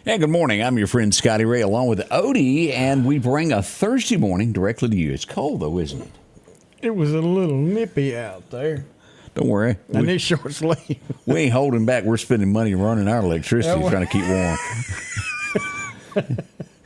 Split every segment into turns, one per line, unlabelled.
Hey, good morning. I'm your friend Scotty Ray along with Odie, and we bring a Thursday morning directly to you. It's cold, though, isn't it?
It was a little nippy out there.
Don't worry.
I need short sleeve.
We ain't holding back. We're spending money running our electricity trying to keep warm.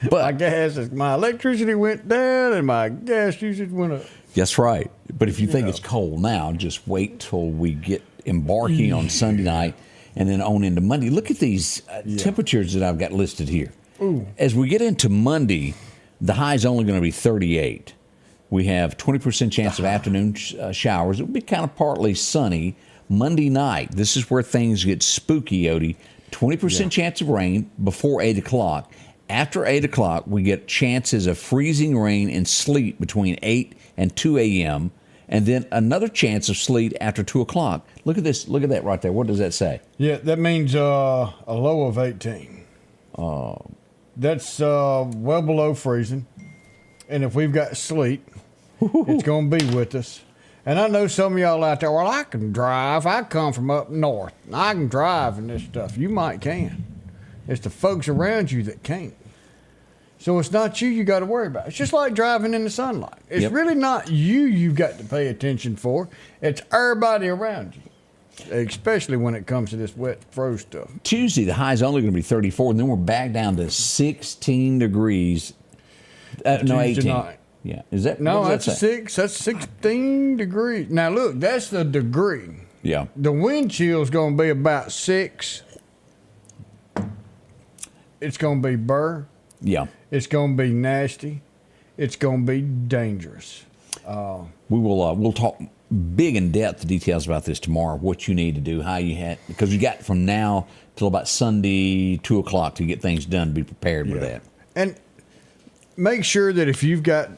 But
my electricity went down and my gas usage went up.
That's right. But if you think it's cold now, just wait till we get embarking on Sunday night and then on into Monday. Look at these temperatures that I've got listed here.
Ooh.
As we get into Monday, the high is only going to be 38. We have 20% chance of afternoon showers. It will be kind of partly sunny. Monday night, this is where things get spooky, Odie. 20% chance of rain before 8 o'clock. After 8 o'clock, we get chances of freezing rain and sleet between 8 and 2 a.m., and then another chance of sleet after 2 o'clock. Look at this. Look at that right there. What does that say?
Yeah, that means a low of 18. That's well below freezing. And if we've got sleet, it's going to be with us. And I know some of y'all out there, well, I can drive. I come from up north. I can drive and this stuff. You might can. It's the folks around you that can't. So it's not you got to worry about. It's just like driving in the sunlight. It's really not you've got to pay attention for. It's everybody around you, especially when it comes to this wet froze stuff.
Tuesday, the high is only going to be 34, and then we're back down to 16 degrees. No, 18. Night. Yeah, is that
no? That's That's 16 degrees. Now look, that's the degree.
Yeah.
The wind chill is going to be about 6. It's going to be burr.
Yeah.
It's going to be nasty. It's going to be dangerous.
We will. We'll talk big in depth details about this tomorrow. What you need to do, how you had, because you got from now till about Sunday 2 o'clock to get things done. To be prepared with that.
And make sure that if you've got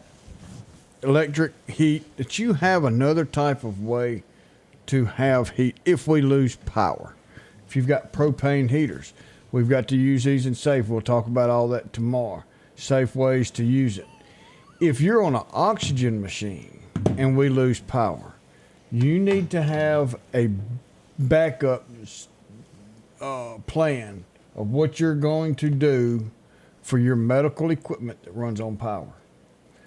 electric heat, that you have another type of way to have heat if we lose power. If you've got propane heaters, we've got to use these in safe. We'll talk about all that tomorrow. Safe ways to use it. If you're on an oxygen machine and we lose power, you need to have a backup plan of what you're going to do for your medical equipment that runs on power.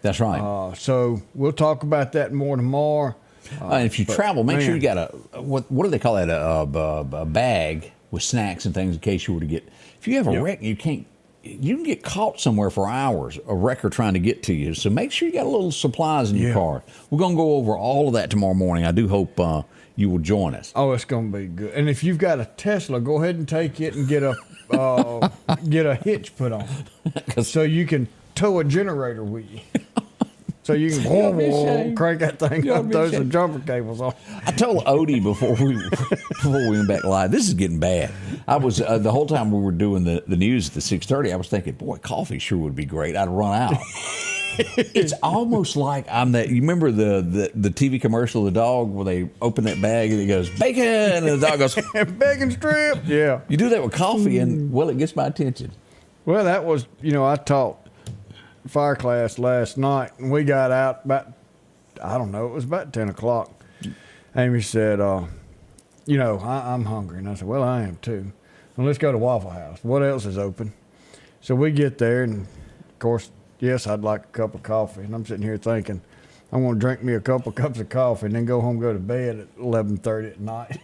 That's right.
So we'll talk about that more tomorrow.
And if you travel, make sure you got what do they call that? A bag with snacks and things in case you were to get. If you have a wreck, you can get caught somewhere for hours, a wrecker trying to get to you. So make sure you got a little supplies in your car. We're going to go over all of that tomorrow morning. I do hope you will join us.
Oh, it's going to be good. And if you've got a Tesla, go ahead and take it and get a hitch put on so you can tow a generator with you. So you can crank that thing up, throw some jumper cables on.
I told Odie before we went back live, this is getting bad. I was the whole time we were doing the news at the 6:30. I was thinking, boy, coffee sure would be great. I'd run out. It's almost like I'm that. You remember the TV commercial of the dog where they open that bag and it goes bacon, and the dog goes
bacon strip. Yeah,
you do that with coffee, and well, it gets my attention.
Well, that was I taught fire class last night, and we got out about, I don't know, it was about 10 o'clock. Amy said, I'm hungry. And I said, well, I am too. Well, let's go to Waffle House. What else is open? So we get there, and of course, yes, I'd like a cup of coffee. And I'm sitting here thinking, I want to drink me a couple cups of coffee and then go home, go to bed at 11:30 at night.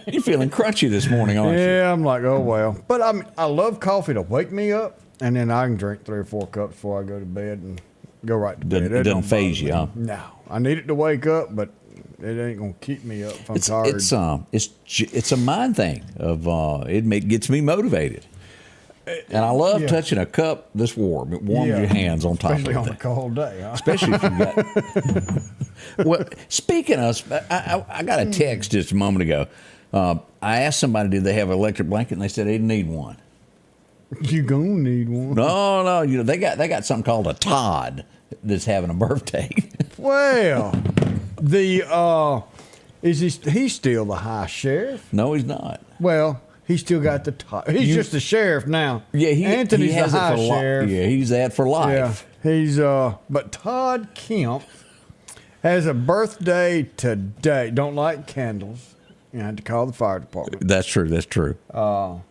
You're feeling crunchy this morning, aren't you?
Yeah, I'm like, oh, well. But I love coffee to wake me up. And then I can drink 3 or 4 cups before I go to bed and go right to bed.
It don't phase you, huh?
No. I need it to wake up, but it ain't going to keep me up if I'm tired.
It's a mind thing. Gets me motivated. And I love touching a cup this warm. It warms your hands on top
especially
of
on
it.
a cold day. Huh?
Especially if you got. Well, speaking of, I got a text just a moment ago. I asked somebody, did they have an electric blanket, and they said they didn't need one.
You gonna need one?
No, they got something called a Todd that's having a birthday.
Well, he's still the high sheriff?
No, he's not.
Well, he's still got the top. He's just the sheriff now.
Yeah,
Anthony's
he has
the high
it for
sheriff.
Yeah, he's that for life.
Yeah, he's but Todd Kemp has a birthday today. Don't like candles. You have to call the fire department.
That's true. That's true.
So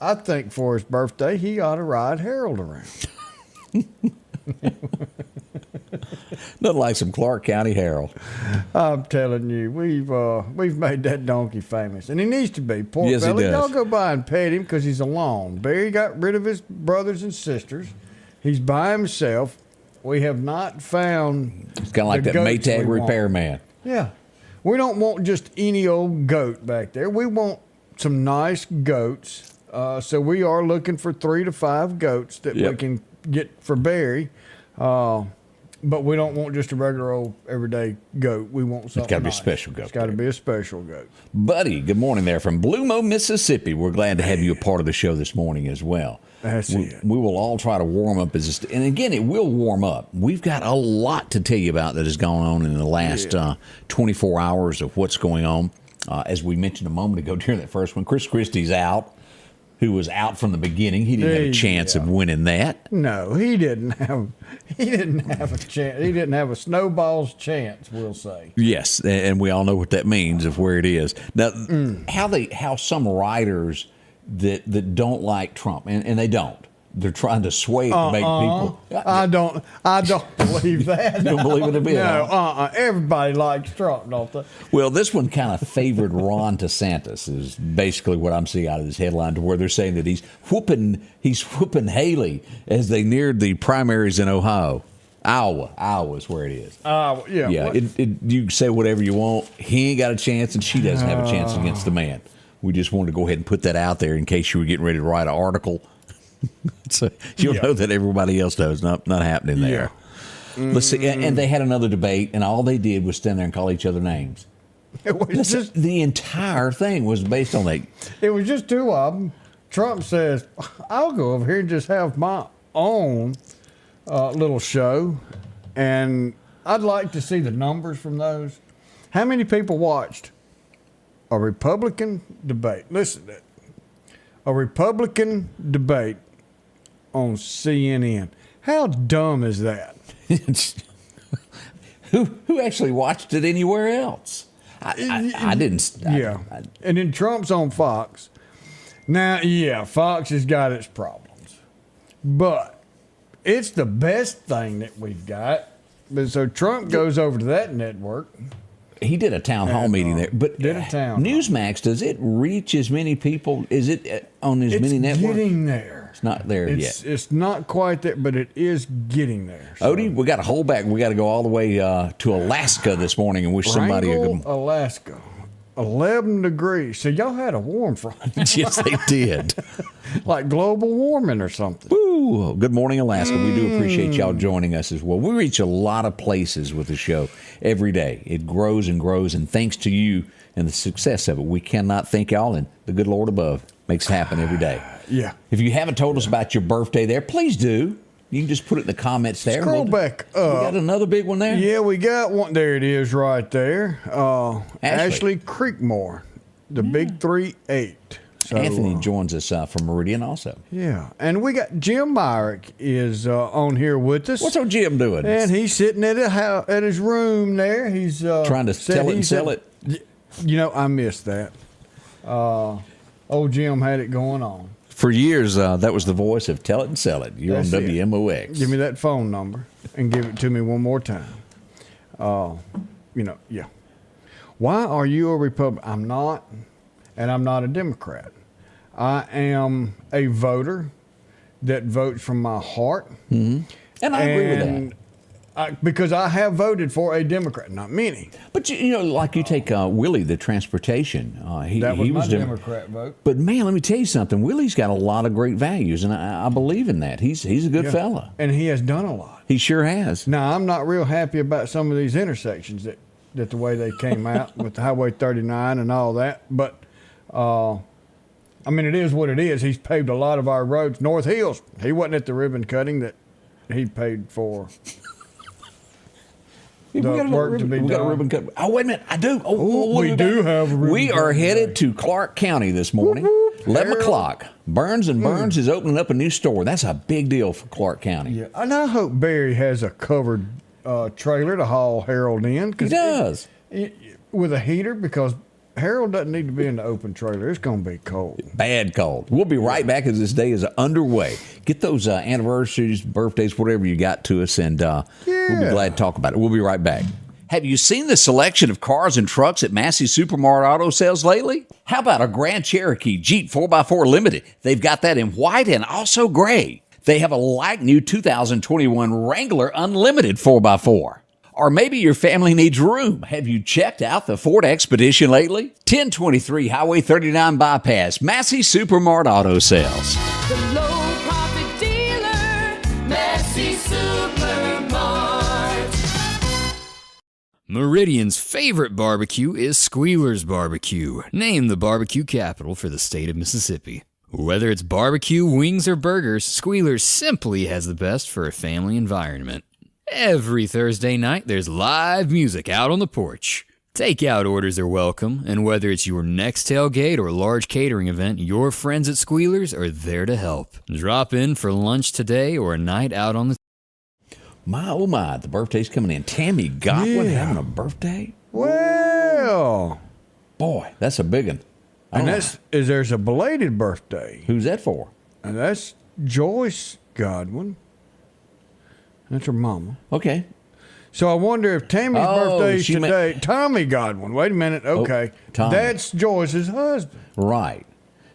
I think for his birthday he ought to ride Harold around.
Nothing like some Clark County Harold.
I'm telling you, we've made that donkey famous, and he needs to be. Poor
Yes, he
fella.
does.
Y'all go by and pet him because he's alone. Barry got rid of his brothers and sisters. He's by himself. We have not found.
It's kind of like that Maytag repairman.
Yeah, we don't want just any old goat back there. We want some nice goats. So we are looking for 3 to 5 goats that we can get for Barry. But we don't want just a regular old everyday goat. We want something.
It's got to be a
nice.
special goat.
It's got to be a special goat.
Buddy, good morning there from Blue Mo, Mississippi. We're glad to have you a part of the show this morning as well.
That's it.
We will all try to warm up. And again, it will warm up. We've got a lot to tell you about that has gone on in the last 24 hours of what's going on. As we mentioned a moment ago during that first one, Chris Christie's out. Who was out from the beginning. He didn't have a chance of winning that.
No, he didn't have a chance. He didn't have a snowball's chance, we'll say.
Yes, and we all know what that means of where it is. Now, how some writers that don't like Trump, and they don't. They're trying to sway it to make people.
I don't believe that.
You don't believe it a bit?
No, everybody likes Trump, don't they?
Well, this one kind of favored Ron DeSantis is basically what I'm seeing out of this headline, to where they're saying that he's whooping Haley as they neared the primaries in Ohio. Iowa is where it is.
Yeah.
Yeah, you say whatever you want. He ain't got a chance, and she doesn't have a chance against the man. We just wanted to go ahead and put that out there in case you were getting ready to write an article. So you'll know that everybody else knows. Not happening there. Yeah. Let's see. And they had another debate, and all they did was stand there and call each other names.
It was just
the entire thing was based on that.
It was just 2 of them. Trump says, "I'll go over here and just have my own little show," and I'd like to see the numbers from those. How many people watched a Republican debate? Listen to that. A Republican debate on CNN. How dumb is that?
Who actually watched it anywhere else? I didn't.
And then Trump's on Fox. Now, Fox has got its problems, but it's the best thing that we've got. But so Trump goes over to that network.
He did a town hall meeting there, but
did a town
Newsmax, does it reach as many people? Is it on as many networks?
It's getting there.
It's not there yet.
It's not quite there, but it is getting there. So.
Odie, we got to hold back. We got to go all the way to Alaska this morning and wish somebody a good.
Alaska, 11 degrees. So y'all had a warm front.
Yes, they did.
Like global warming or something.
Woo! Good morning, Alaska. We do appreciate y'all joining us as well. We reach a lot of places with the show every day. It grows and grows, and thanks to you and the success of it, we cannot thank y'all, and the good Lord above makes it happen every day.
Yeah.
If you haven't told us about your birthday there, please do. You can just put it in the comments there.
Scroll back up.
We got another big one there?
Yeah, we got one. There it is right there. Ashley Creekmore, the big 3-8. So,
Anthony joins us from Meridian also.
Yeah. And we got Jim Myrick is on here with us.
What's old Jim doing?
And he's sitting at his room there. He's
trying to tell it and sell it.
You know, I missed that. Old Jim had it going on.
For years, that was the voice of Tell It and Sell It. You're
That's
on WMOX.
Give me that phone number and give it to me one more time. Yeah. Why are you a Republican? I'm not, and I'm not a Democrat. I am a voter that votes from my heart.
Mm-hmm. And I agree with that.
Because I have voted for a Democrat, not many.
But like you take Willie, the transportation.
That was my Democrat vote.
But man, let me tell you something. Willie's got a lot of great values, and I believe in that. He's a good fella,
and he has done a lot.
He sure has.
Now I'm not real happy about some of these intersections that the way they came out with Highway 39 and all that. But I mean, it is what it is. He's paved a lot of our roads. North Hills, he wasn't at the ribbon cutting that he paid for.
We got a ribbon cut. Oh, wait a minute. I do.
We do have a ribbon
We are headed to Clark County this morning. 11 o'clock. Burns and Burns is opening up a new store. That's a big deal for Clark County.
Yeah, and I hope Barry has a covered trailer to haul Harold in.
He does.
With a heater, because Harold doesn't need to be in the open trailer. It's going to be cold.
Bad cold. We'll be right back as this day is underway. Get those anniversaries, birthdays, whatever you got to us, and we'll be glad to talk about it. We'll be right back. Have you seen the selection of cars and trucks at Massey Supermart Auto Sales lately? How about a Grand Cherokee Jeep 4x4 Limited? They've got that in white and also gray. They have a like-new 2021 Wrangler Unlimited 4x4. Or maybe your family needs room. Have you checked out the Ford Expedition lately? 1023 Highway 39 Bypass, Massey Supermart Auto Sales.
The low profit dealer, Massey Supermart.
Meridian's favorite barbecue is Squealer's Barbecue, named the barbecue capital for the state of Mississippi. Whether it's barbecue, wings, or burgers, Squealer's simply has the best for a family environment. Every Thursday night, there's live music out on the porch. Takeout orders are welcome, and whether it's your next tailgate or large catering event, your friends at Squealer's are there to help. Drop in for lunch today or a night out on the...
My, oh my, the birthday's coming in. Tammy Godwin having a birthday?
Well.
Boy, that's a big one.
And there's a belated birthday.
Who's that for?
And that's Joyce Godwin. That's her mama.
Okay.
So I wonder if Tammy's birthday is today. Tommy Godwin. Wait a minute. Okay. That's Joyce's husband.
Right.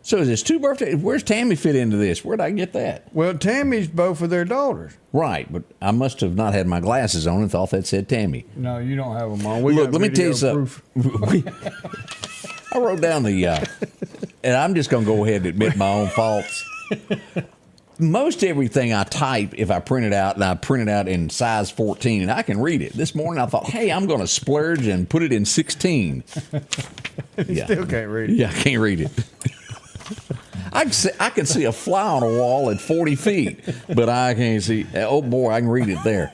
So is this two birthdays? Where's Tammy fit into this? Where'd I get that?
Well, Tammy's both of their daughters.
Right, but I must have not had my glasses on and thought that said Tammy.
No, you don't have them on.
Look, let me tell you something. I wrote down and I'm just going to go ahead and admit my own faults. Most everything I type, if I print it out, and I print it out in size 14, and I can read it. This morning I thought, hey, I'm going to splurge and put it in 16.
You still can't read it.
Yeah, I can't read it. I can see a fly on a wall at 40 feet, but I can't see. Oh, boy, I can read it there.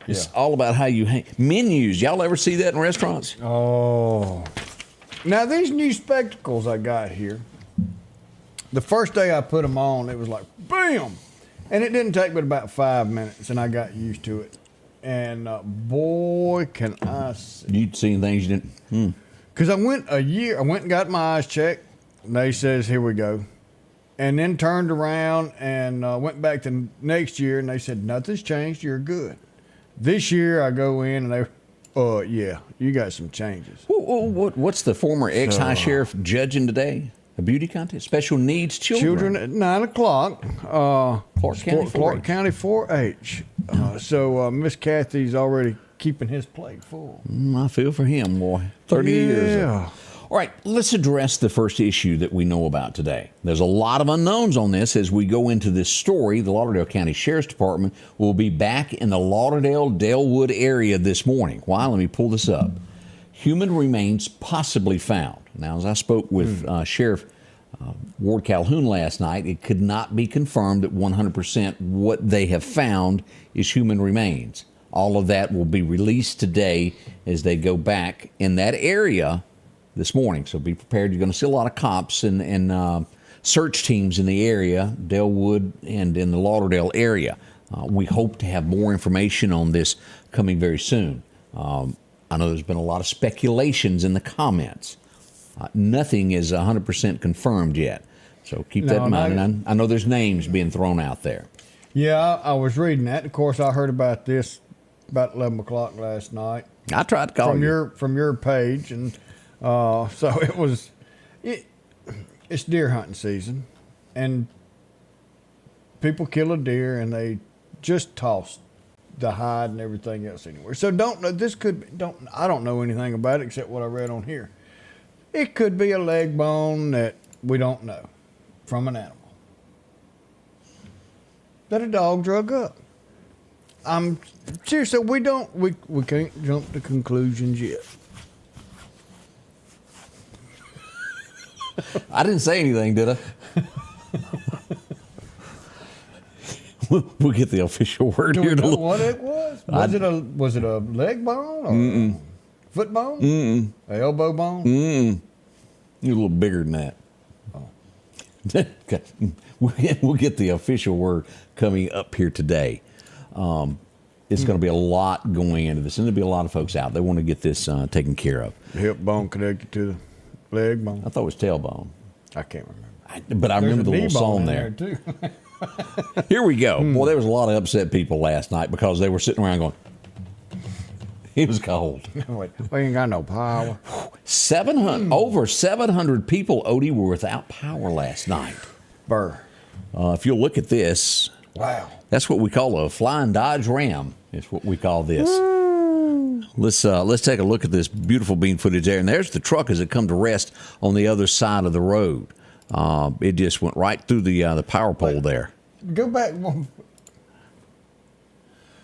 It's all about how you hang. Menus. Y'all ever see that in restaurants?
Oh. Now, these new spectacles I got here, the first day I put them on, it was like, bam! And it didn't take but about 5 minutes, and I got used to it. And boy, can I see.
You'd seen things you didn't.
Because I went and got my eyes checked. And they says, here we go. And then turned around and went back to next year, and they said, nothing's changed, you're good. This year I go in, and they, yeah, you got some changes.
What's the former ex-high sheriff judging today? A beauty contest? Special needs children?
Children at 9 o'clock. Clark County 4-H. So Miss Kathy's already keeping his plate full.
I feel for him, boy. 30 years.
Yeah.
All right, let's address the first issue that we know about today. There's a lot of unknowns on this as we go into this story. The Lauderdale County Sheriff's Department will be back in the Lauderdale, Dalewood area this morning. Why? Let me pull this up. Human remains possibly found. Now, as I spoke with Sheriff Ward Calhoun last night, it could not be confirmed that 100% what they have found is human remains. All of that will be released today as they go back in that area this morning. So be prepared. You're going to see a lot of cops and search teams in the area, Dalewood and in the Lauderdale area. We hope to have more information on this coming very soon. I know there's been a lot of speculations in the comments. Nothing is 100% confirmed yet. So keep that in mind. And I know there's names being thrown out there.
Yeah, I was reading that. Of course, I heard about this about 11 o'clock last night.
I tried to call you.
From your page, and so it's deer hunting season, and people kill a deer and they just toss the hide and everything else anywhere. So don't know. This could don't. I don't know anything about it except what I read on here. It could be a leg bone that we don't know from an animal that a dog drug up. I'm seriously. We can't jump to conclusions yet.
I didn't say anything, did I? We'll get the official word
Do
here.
we know
To
what it was? Was it a leg bone or a foot bone? A elbow bone?
You're a little bigger than that. Okay. We'll get the official word coming up here today. It's going to be a lot going into this, and there'll be a lot of folks out. They want to get this taken care of.
The hip bone connected to the leg bone.
I thought it was tailbone.
I can't remember.
But I remember the
There's a
little
knee bone
song
in
there.
too.
Here we go. Well, there was a lot of upset people last night because they were sitting around going, it was cold.
Wait, we ain't got no power.
700, over 700 people, Odie, were without power last night.
Burr.
If you'll look at this,
Wow.
that's what we call a flying Dodge Ram. Is what we call this. Let's take a look at this beautiful bean footage there. And there's the truck as it come to rest on the other side of the road. It just went right through the power pole there.
Go back one.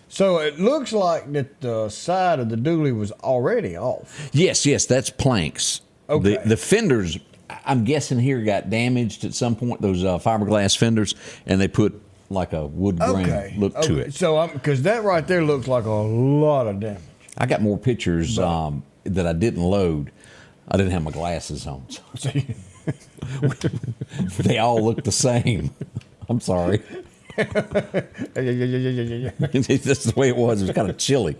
So it looks like that the side of the dually was already off.
Yes, that's planks.
Okay.
The fenders, I'm guessing here, got damaged at some point, those fiberglass fenders, and they put like a wood grain look to it.
So because that right there looks like a lot of damage.
I got more pictures that I didn't load. I didn't have my glasses on. So they all look the same. I'm sorry. That's the way it was. It was kind of chilly.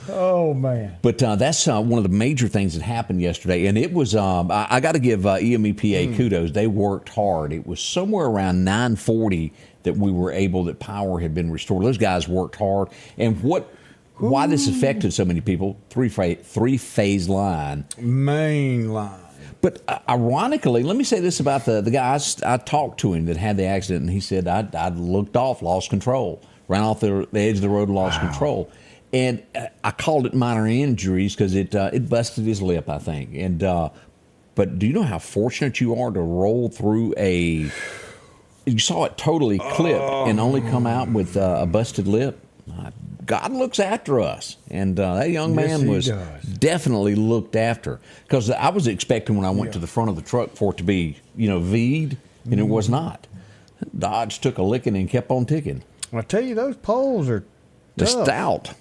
Oh, man.
But that's one of the major things that happened yesterday. And it was, I got to give EMEPA kudos. They worked hard. It was somewhere around 9:40 that we were able, that power had been restored. Those guys worked hard. And why this affected so many people, three-phase line.
Main line.
But ironically, let me say this about the guy. I talked to him that had the accident, and he said, I looked off, lost control, ran off the edge of the road, lost control. And I called it minor injuries because it busted his lip, I think. And but do you know how fortunate you are to roll through you saw it totally clip and only come out with a busted lip? God looks after us, and that young man was definitely looked after. Because I was expecting when I went to the front of the truck for it to be, V'd, and it was not. Dodge took a licking and kept on ticking.
I tell you, those poles are
They're
tough.
stout.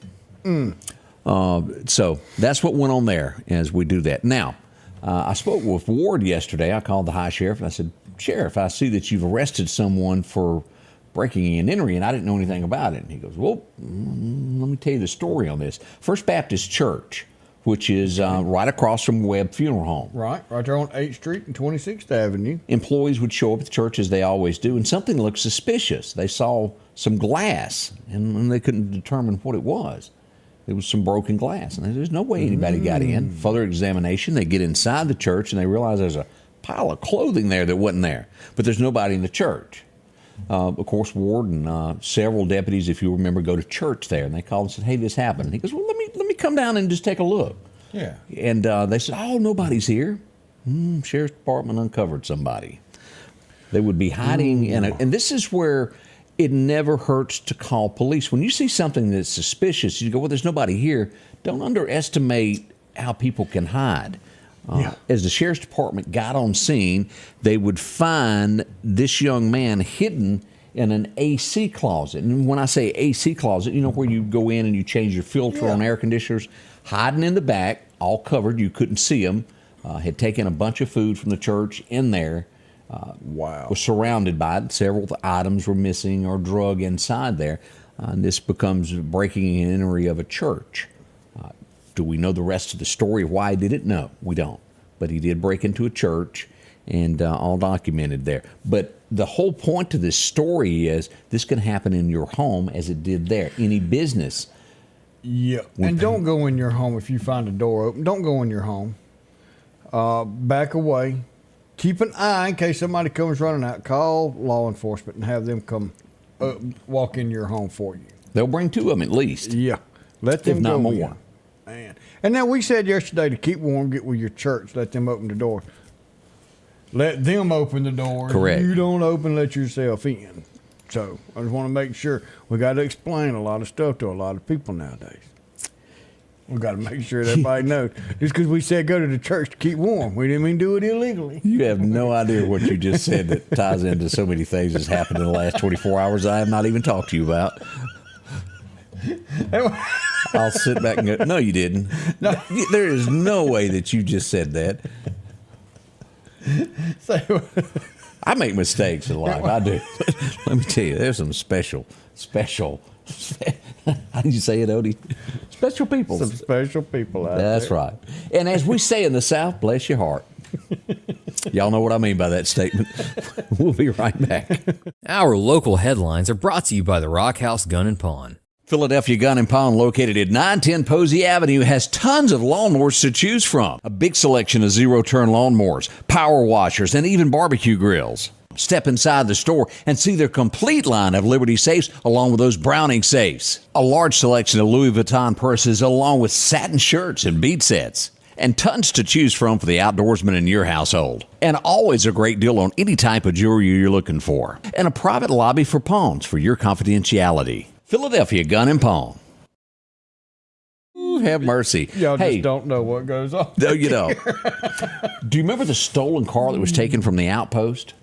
So that's what went on there as we do that. Now, I spoke with Ward yesterday. I called the high sheriff, and I said, Sheriff, I see that you've arrested someone for breaking and entering, and I didn't know anything about it. And he goes, well, let me tell you the story on this. First Baptist Church, which is right across from Webb Funeral Home.
Right there on 8th Street and 26th Avenue.
Employees would show up at the church as they always do, and something looked suspicious. They saw some glass, and they couldn't determine what it was. It was some broken glass, and there's no way anybody got in. Further examination, they get inside the church, and they realize there's a pile of clothing there that wasn't there, but there's nobody in the church. Of course, Ward and several deputies, if you remember, go to church there, and they called and said, hey, this happened. And he goes, well, let me come down and just take a look.
Yeah.
And they said, oh, nobody's here. Sheriff's Department uncovered somebody. They would be hiding and this is where it never hurts to call police. When you see something that's suspicious, you go, well, there's nobody here. Don't underestimate how people can hide. As the Sheriff's Department got on scene, they would find this young man hidden in an AC closet. And when I say AC closet, where you go in and you change your filter on air conditioners, hiding in the back, all covered, you couldn't see him, had taken a bunch of food from the church in there.
Wow.
Was surrounded by it. Several items were missing or drug inside there. And this becomes breaking and entering of a church. Do we know the rest of the story of why he did it? No, we don't. But he did break into a church, and all documented there. But the whole point to this story is this can happen in your home as it did there. Any business.
Yeah. And don't go in your home if you find a door open. Don't go in your home. Back away. Keep an eye in case somebody comes running out. Call law enforcement and have them come walk in your home for you.
They'll bring 2 of them at least.
Yeah. Let them
If not
go
more.
in. Man. And now we said yesterday to keep warm, get with your church, let them open the door. Let them open the door.
Correct.
You don't let yourself in. So I just want to make sure we got to explain a lot of stuff to a lot of people nowadays. We got to make sure that everybody knows. Just because we said go to the church to keep warm, we didn't mean do it illegally.
You have no idea what you just said that ties into so many things that's happened in the last 24 hours I have not even talked to you about. I'll sit back and go, no, you didn't. No. There is no way that you just said that. I make mistakes in life. I do. Let me tell you, there's some special. How did you say it, Odie? Special people.
Some special people out
That's
there.
right. And as we say in the South, bless your heart. Y'all know what I mean by that statement. We'll be right back.
Our local headlines are brought to you by the Rock House Gun and Pawn.
Philadelphia Gun and Pawn, located at 910 Posey Avenue, has tons of lawnmowers to choose from. A big selection of zero-turn lawnmowers, power washers, and even barbecue grills. Step inside the store and see their complete line of Liberty safes along with those Browning safes. A large selection of Louis Vuitton purses along with satin shirts and bead sets. And tons to choose from for the outdoorsman in your household. And always a great deal on any type of jewelry you're looking for. And a private lobby for pawns for your confidentiality. Philadelphia Gun and Pawn. Ooh, have mercy.
Y'all
Hey,
just don't know what goes on.
no, you don't. Do you remember the stolen car that was taken from the outpost?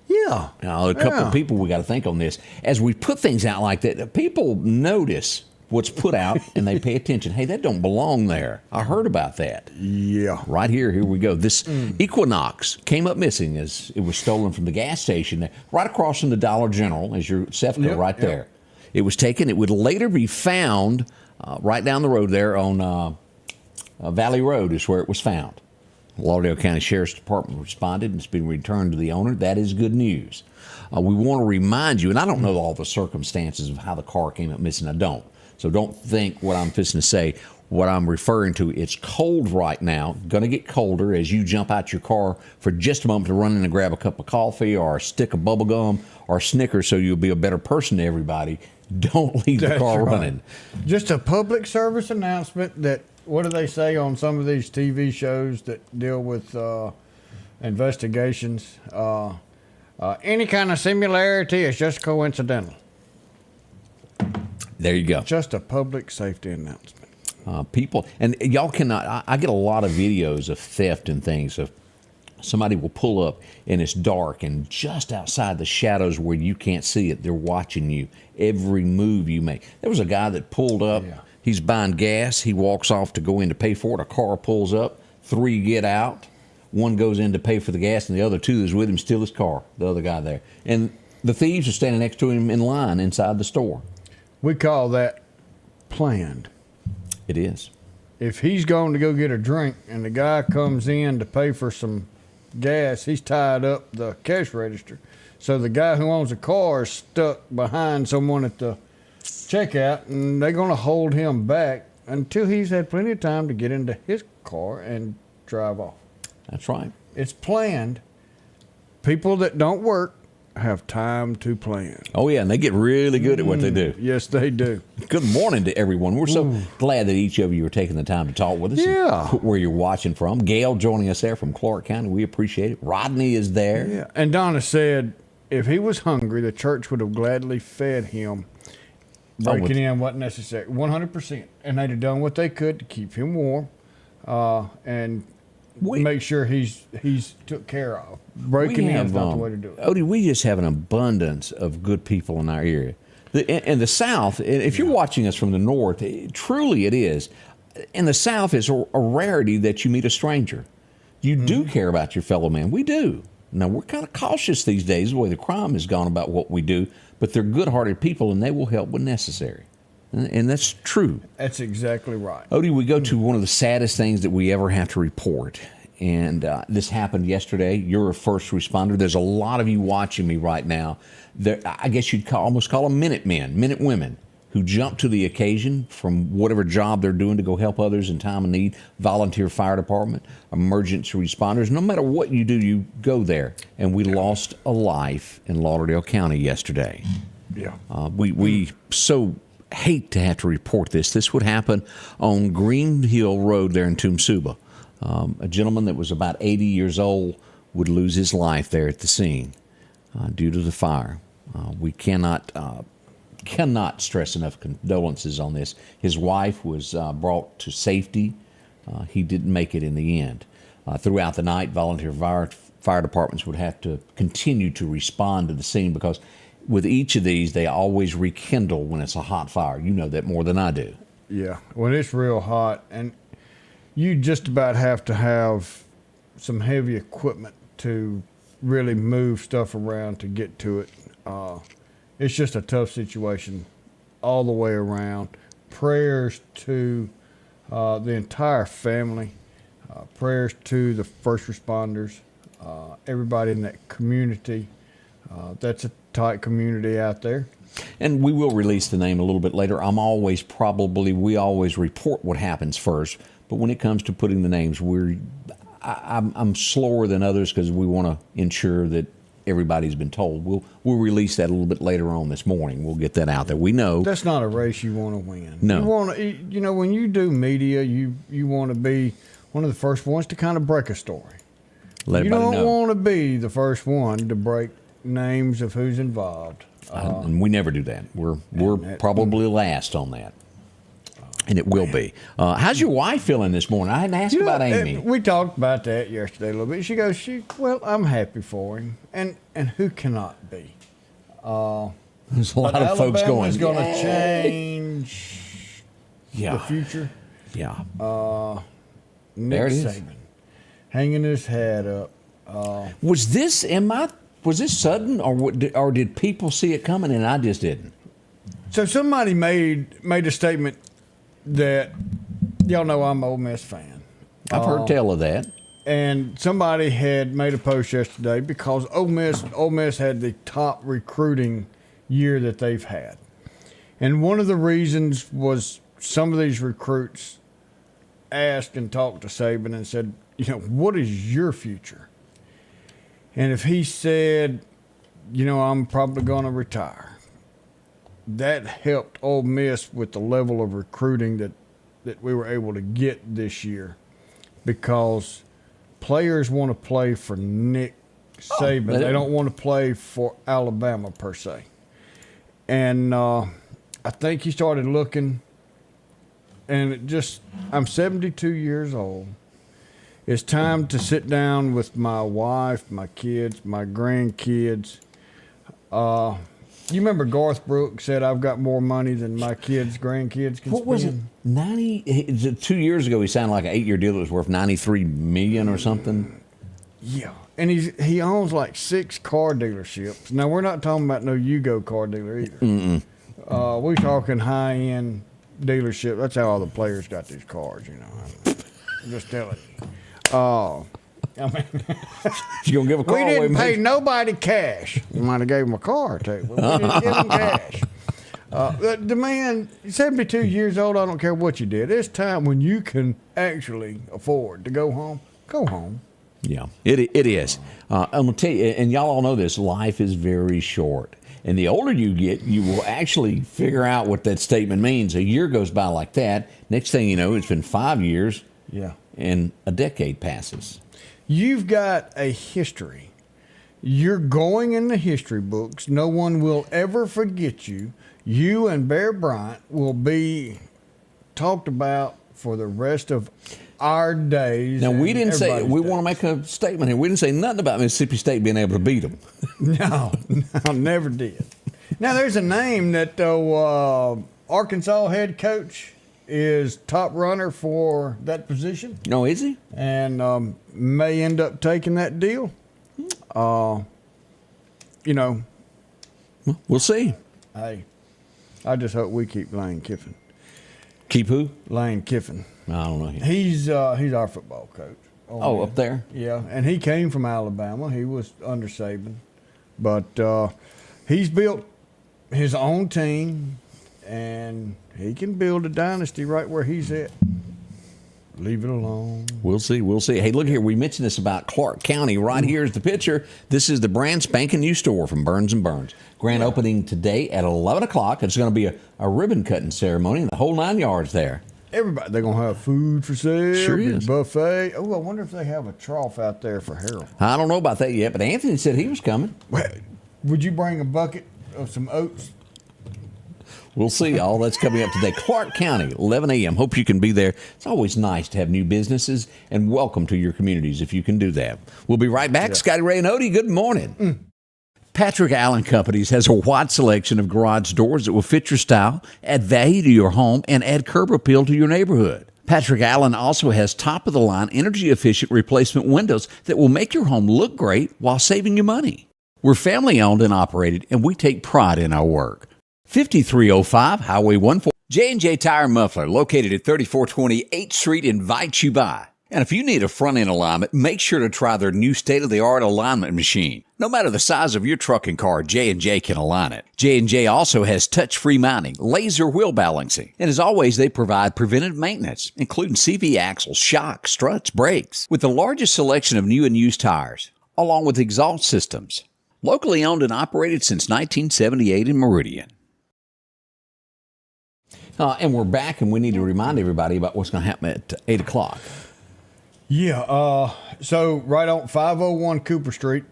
Yeah.
Now, a couple of people we got to think on this. As we put things out like that, people notice what's put out and they pay attention. Hey, that don't belong there. I heard about that.
Yeah.
Right here we go. This Equinox came up missing as it was stolen from the gas station there, right across from the Dollar General, as your Cefco right there. It was taken. It would later be found right down the road there on Valley Road is where it was found. Lauderdale County Sheriff's Department responded and it's been returned to the owner. That is good news. We want to remind you, and I don't know all the circumstances of how the car came up missing. I don't. So don't think what I'm fixing to say. What I'm referring to, it's cold right now. Going to get colder as you jump out your car for just a moment to run in and grab a cup of coffee or a stick of bubble gum or Snickers so you'll be a better person to everybody. Don't leave the car running.
Just a public service announcement that, what do they say on some of these TV shows that deal with investigations? Any kind of similarity is just coincidental.
There you go.
Just a public safety announcement.
People, and y'all cannot, I get a lot of videos of theft and things. Of somebody will pull up and it's dark and just outside the shadows where you can't see it, they're watching you, every move you make. There was a guy that pulled up, he's buying gas, he walks off to go in to pay for it, a car pulls up, 3 get out, 1 goes in to pay for the gas and the other 2 is with him, steal his car, the other guy there. And the thieves are standing next to him in line inside the store.
We call that planned.
It is.
If he's going to go get a drink and the guy comes in to pay for some gas, he's tied up the cash register. So the guy who owns the car is stuck behind someone at the checkout, and they're going to hold him back until he's had plenty of time to get into his car and drive off.
That's right.
It's planned. People that don't work have time to plan.
Oh, yeah, and they get really good at what they do.
Yes, they do.
Good morning to everyone. We're so glad that each of you are taking the time to talk with us.
Yeah.
And where you're watching from. Gail joining us there from Clark County. We appreciate it. Rodney is there.
Yeah. And Donna said if he was hungry, the church would have gladly fed him. Breaking in wasn't necessary. 100%. And they'd have done what they could to keep him warm and make sure he's took care of. Breaking in is not the way to do it.
Odie, we just have an abundance of good people in our area. In the South, if you're watching us from the North, truly it is. In the South, it's a rarity that you meet a stranger. You do care about your fellow man. We do. Now, we're kind of cautious these days, the way the crime has gone about what we do, but they're good-hearted people, and they will help when necessary. And that's true.
That's exactly right.
Odie, we go to one of the saddest things that we ever have to report. And this happened yesterday. You're a first responder. There's a lot of you watching me right now. I guess you'd almost call them minute women, who jump to the occasion from whatever job they're doing to go help others in time of need. Volunteer fire department, emergency responders. No matter what you do, you go there. And we lost a life in Lauderdale County yesterday.
Yeah.
We so hate to have to report this. This would happen on Green Hill Road there in Tooomsuba. A gentleman that was about 80 years old would lose his life there at the scene due to the fire. We cannot stress enough condolences on this. His wife was brought to safety. He didn't make it in the end. Throughout the night, volunteer fire departments would have to continue to respond to the scene because with each of these, they always rekindle when it's a hot fire. You know that more than I do.
Yeah, when it's real hot, and you just about have to have some heavy equipment to really move stuff around to get to it. It's just a tough situation all the way around. Prayers to the entire family. Prayers to the first responders, everybody in that community. That's a tight community out there.
And we will release the name a little bit later. We always report what happens first, but when it comes to putting the names, I'm slower than others because we want to ensure that everybody's been told. We'll release that a little bit later on this morning. We'll get that out there. We know
that's not a race you want to win.
No,
you want to. You know, when you do media, you want to be one of the first ones to kind of break a story.
Let
you
everybody
don't
know.
want to be the first one to break names of who's involved.
And we never do that. We're probably last on that. And it will be. How's your wife feeling this morning? I hadn't asked about Amy.
We talked about that yesterday a little bit. She goes, well, I'm happy for him. And who cannot be?
There's a lot of folks going.
Alabama's going to change the future.
Yeah.
Nick
There it is.
Saban hanging his head up.
Was this sudden, or did people see it coming and I just didn't?
So somebody made a statement that y'all know I'm an Ole Miss fan.
I've heard tell of that.
And somebody had made a post yesterday because Ole Miss had the top recruiting year that they've had. And one of the reasons was some of these recruits asked and talked to Saban and said, what is your future? And if he said, I'm probably going to retire, that helped Ole Miss with the level of recruiting that we were able to get this year, because players want to play for Nick Saban. They don't want to play for Alabama per se. And I think he started looking, and I'm 72 years old. It's time to sit down with my wife, my kids, my grandkids. You remember Garth Brooks said, I've got more money than my kids, grandkids can spend?
What was it? 2 years ago, he signed like an 8-year deal that was worth $93 million or something.
Yeah. And he owns like 6 car dealerships. Now, we're not talking about no Yugo car dealer either. We're talking high-end dealership. That's how all the players got these cars, I'm just telling you.
You gonna give a car
we
away?
didn't pay nobody cash. We might have gave him a car too, but we didn't give him cash. The man, 72 years old. I don't care what you did. It's time when you can actually afford to go home. Go home.
Yeah, it is. I'm gonna tell you, and y'all all know this. Life is very short, and the older you get, you will actually figure out what that statement means. A year goes by like that. Next thing you know, it's been 5 years.
Yeah.
And a decade passes.
You've got a history. You're going in the history books. No one will ever forget you. You and Bear Bryant will be talked about for the rest of our days.
Now, we didn't say, we
days.
want to make a statement here. We didn't say nothing about Mississippi State being able to beat them.
No, never did. Now, there's a name that Arkansas head coach is top runner for that position.
No, is he?
And may end up taking that deal.
We'll see.
Hey, I just hope we keep Lane Kiffin.
Keep who?
Lane Kiffin.
I don't know him.
He's our football coach.
Oh, up there?
Yeah, and he came from Alabama. He was under Saban. But he's built his own team, and he can build a dynasty right where he's at. leave it alone.
We'll see. We'll see. Hey, look here. We mentioned this about Clark County. Right here is the picture. This is the brand spanking new store from Burns & Burns. Grand opening today at 11 o'clock. It's going to be a ribbon cutting ceremony and the whole 9 yards there.
Everybody, they're going to have food for sale.
Sure
big
is.
buffet. Oh, I wonder if they have a trough out there for Harold.
I don't know about that yet, but Anthony said he was coming.
Well, would you bring a bucket of some oats?
We'll see. All that's coming up today. Clark County, 11 a.m. Hope you can be there. It's always nice to have new businesses, and welcome to your communities if you can do that. We'll be right back. Scotty Ray and Odie, good morning. Patrick Allen Companies has a wide selection of garage doors that will fit your style, add value to your home, and add curb appeal to your neighborhood. Patrick Allen also has top-of-the-line, energy-efficient replacement windows that will make your home look great while saving you money. We're family-owned and operated, and we take pride in our work. 5305 Highway 14. J&J Tire and Muffler, located at 3420 8th Street, invites you by. And if you need a front-end alignment, make sure to try their new state-of-the-art alignment machine. No matter the size of your truck and car, J&J can align it. J&J also has touch-free mounting, laser wheel balancing, and as always, they provide preventive maintenance, including CV axles, shocks, struts, brakes, with the largest selection of new and used tires, along with exhaust systems. Locally owned and operated since 1978 in Meridian. And we're back, and we need to remind everybody about what's going to happen at 8 o'clock.
Yeah, so right on 501 Cooper Street,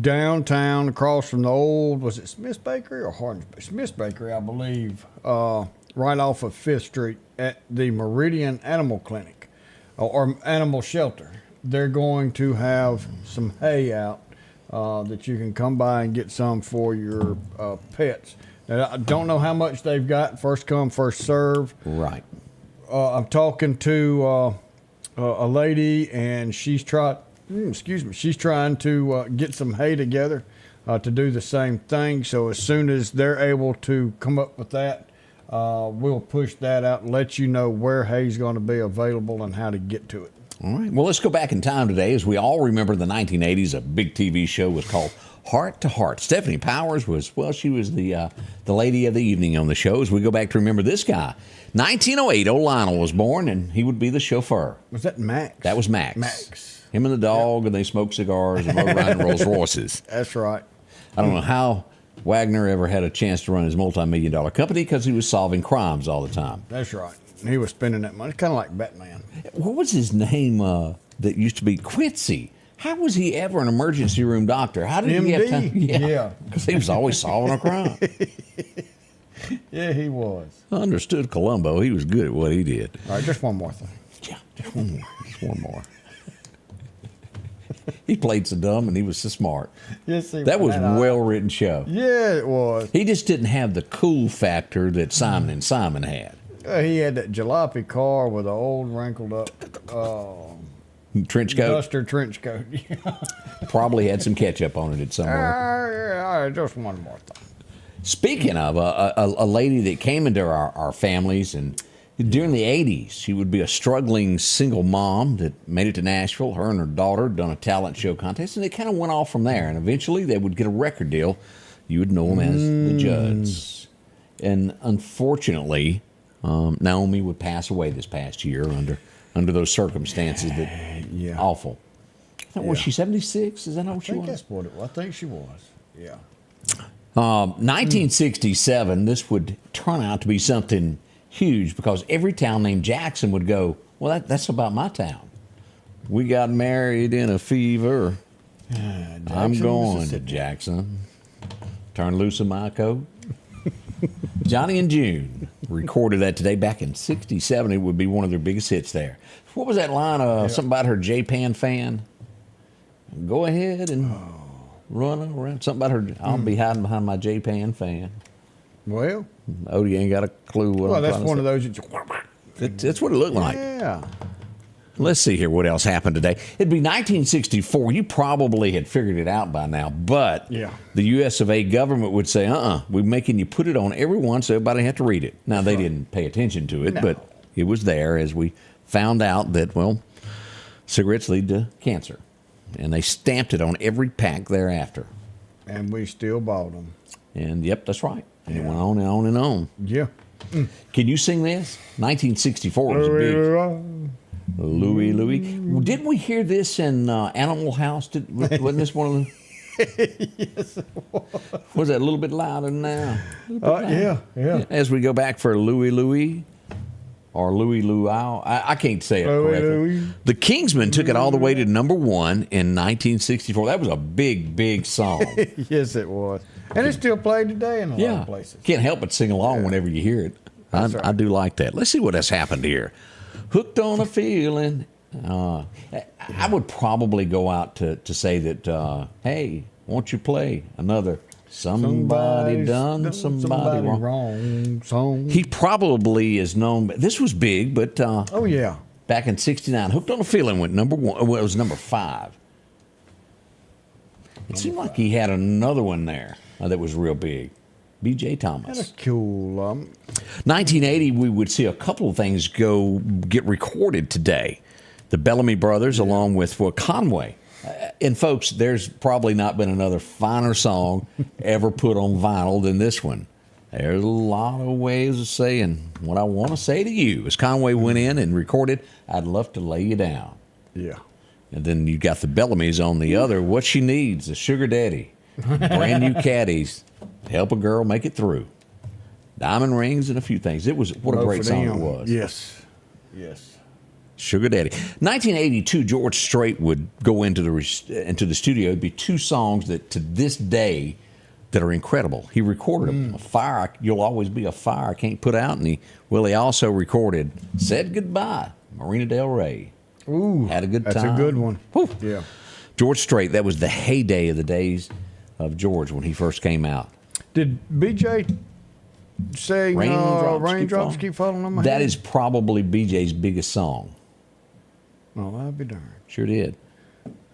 downtown, across from the old, was it Smith's Bakery or Hardin's? Smith's Bakery, I believe, right off of 5th Street at the Meridian Animal Clinic or Animal Shelter. They're going to have some hay out that you can come by and get some for your pets. Now, I don't know how much they've got, first come, first serve.
Right.
I'm talking to a lady, and she's trying to get some hay together to do the same thing. So as soon as they're able to come up with that, we'll push that out and let you know where hay's going to be available and how to get to it.
All right. Well, let's go back in time today. As we all remember, the 1980s, a big TV show was called Heart to Heart. Stephanie Powers was, well, she was the lady of the evening on the show. As we go back to remember this guy, 1908, old Lionel was born, and he would be the chauffeur.
Was that Max?
That was Max.
Max.
Him and the dog, and they smoked cigars and rode around in Rolls Royces.
That's right.
I don't know how Wagner ever had a chance to run his multi-million-dollar company because he was solving crimes all the time.
That's right. He was spending that money. It's kind of like Batman.
What was his name that used to be Quincy? How was he ever an emergency room doctor? How did he have time?
Yeah.
Because he was always solving a crime.
Yeah, he was.
I understood Columbo. He was good at what he did.
All right, just one more thing.
Yeah, just one more. Just one more. He played so dumb and he was so smart.
Yes,
That was a well-written show.
Yeah, it was.
He just didn't have the cool factor that Simon and Simon had.
He had that jalopy car with an old wrinkled up
Trench coat.
duster trench coat.
Probably had some ketchup on it at somewhere.
All right, just one more thing.
Speaking of a lady that came into our families, and during the 80s, she would be a struggling single mom that made it to Nashville. Her and her daughter done a talent show contest, and they kind of went off from there. And eventually, they would get a record deal. You would know them as the Judds. And unfortunately, Naomi would pass away this past year under those circumstances. That awful. Was she 76? Is that how she was?
I think that's what it was. I think she was. Yeah.
1967, this would turn out to be something huge because every town named Jackson would go, well, that's about my town. We got married in a fever. I'm going to Jackson. Turn loose of my coat. Johnny and June recorded that today back in 67. It would be one of their biggest hits there. What was that line? Something about her J-Pan fan? Go ahead and run around. Something about her, I'll be hiding behind my J-Pan fan.
Well,
Odie ain't got a clue what I'm
that's
trying to
one
say.
of those.
That's what it looked like.
Yeah.
Let's see here what else happened today. It'd be 1964. You probably had figured it out by now, but the U.S. of A. government would say, we're making you put it on everyone so everybody had to read it. Now, they didn't pay attention to it, but it was there as we found out that, well, cigarettes lead to cancer. And they stamped it on every pack thereafter.
And we still bought them.
And, yep, that's right. And it went on and on and on.
Yeah.
Can you sing this? 1964 was a big... Louie, Louie. Didn't we hear this in Animal House? Wasn't this one of them?
Yes, it
Was that a little bit louder now?
yeah.
As we go back for Louie, Louie. Or Louie Luau. I can't say it
Louie,
correctly.
Louie.
The Kingsmen took it all the way to number 1 in 1964. That was a big, big song.
Yes, it was. And it's still played today in a lot of places.
Can't help but sing along whenever you hear it. I do like that. Let's see what has happened here. Hooked on a feeling. I would probably go out to say that, hey, won't you play another Somebody done somebody wrong
song.
He probably is known. This was big, but
oh yeah,
back in '69, "Hooked on a Feeling" went number 1. Well, it was number 5. It seemed like he had another one there that was real big. B.J. Thomas.
That's cool.
1980, we would see a couple of things get recorded today. The Bellamy Brothers, along with Conway. And folks, there's probably not been another finer song ever put on vinyl than this one. There's a lot of ways of saying what I want to say to you. As Conway went in and recorded, "I'd Love to Lay You Down."
Yeah.
And then you got the Bellamys on the other. "What She Needs," "A Sugar Daddy," "Brand New Caddies," "Help a Girl Make It Through," "Diamond Rings," and a few things. It was what a
Both
great
of
song
them.
it was.
Yes. Yes.
Sugar Daddy. 1982, George Strait would go into the studio. It'd be 2 songs that to this day that are incredible. He recorded them. "A Fire, You'll Always Be a Fire I Can't Put Out," and he also recorded "Said Goodbye," Marina Del Rey.
Ooh,
Had a good time.
That's a good one.
Whew.
Yeah.
George Strait, that was the heyday of the days of George when he first came out.
Did BJ say
Raindrops
keep falling on my
That
head?
is probably BJ's biggest song.
Oh, that'll be darned.
Sure did.